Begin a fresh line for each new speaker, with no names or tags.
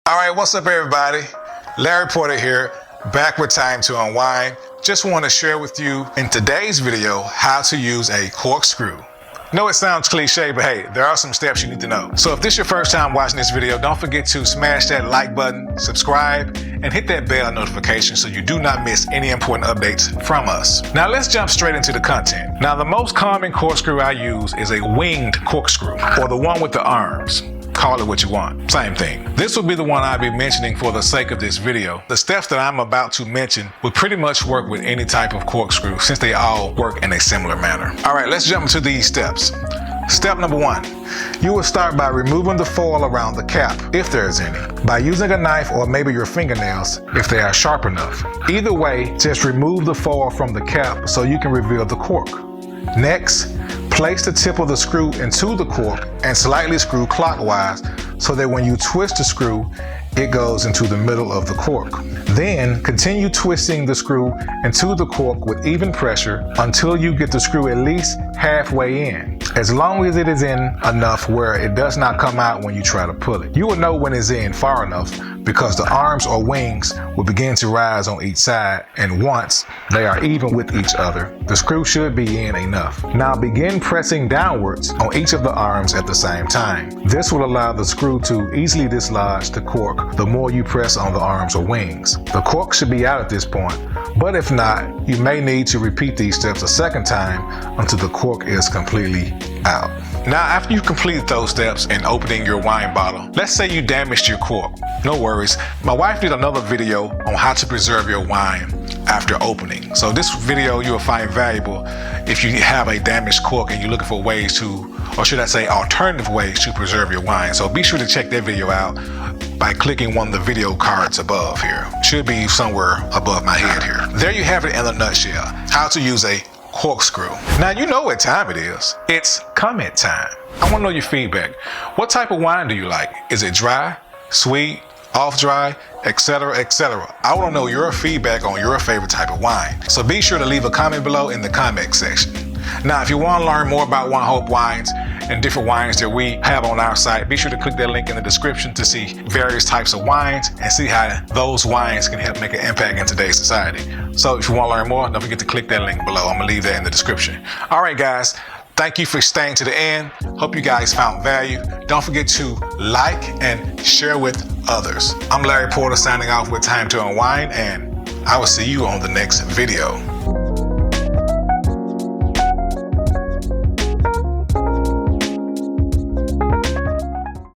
All right, what's up everybody? Larry Porter here, back with Time to Unwind. Just want to share with you in today's video how to use a corkscrew. No, it sounds cliche, but hey, there are some steps you need to know. So if this is your first time watching this video, don't forget to smash that like button, subscribe, and hit that bell notification so you do not miss any important updates from us. Now let's jump straight into the content. Now the most common corkscrew I use is a winged corkscrew, or the one with the arms. Call it what you want, same thing. This will be the one I'll be mentioning for the sake of this video. The steps that I'm about to mention would pretty much work with any type of corkscrew since they all work in a similar manner. All right, let's jump into these steps. Step number 1, you will start by removing the foil around the cap, if there is any, by using a knife or maybe your fingernails if they are sharp enough. Either way, just remove the foil from the cap so you can reveal the cork. Next, place the tip of the screw into the cork and slightly screw clockwise so that when you twist the screw, it goes into the middle of the cork. Then continue twisting the screw into the cork with even pressure until you get the screw at least halfway in, as long as it is in enough where it does not come out when you try to pull it. You will know when it's in far enough because the arms or wings will begin to rise on each side, and once they are even with each other, the screw should be in enough. Now begin pressing downwards on each of the arms at the same time. This will allow the screw to easily dislodge the cork the more you press on the arms or wings. The cork should be out at this point, but if not, you may need to repeat these steps a second time until the cork is completely out. Now, after you've completed those steps in opening your wine bottle, let's say you damaged your cork. No worries. My wife did another video on how to preserve your wine after opening. So this video you will find valuable if you have a damaged cork and you're looking for ways to, or should I say alternative ways to preserve your wine. So be sure to check that video out by clicking one of the video cards above here. Should be somewhere above my head here. There you have it in a nutshell, how to use a corkscrew. Now you know what time it is. It's comment time. I want to know your feedback. What type of wine do you like? Is it dry, sweet, off dry, etc., etc.? I want to know your feedback on your favorite type of wine. So be sure to leave a comment below in the comment section. Now, if you want to learn more about One Hope wines and different wines that we have on our site, be sure to click that link in the description to see various types of wines and see how those wines can help make an impact in today's society. So if you want to learn more, don't forget to click that link below. I'm going to leave that in the description. All right, guys. Thank you for staying to the end. Hope you guys found value. Don't forget to like and share with others. I'm Larry Porter signing off with Time to Unwind, and I will see you on the next video.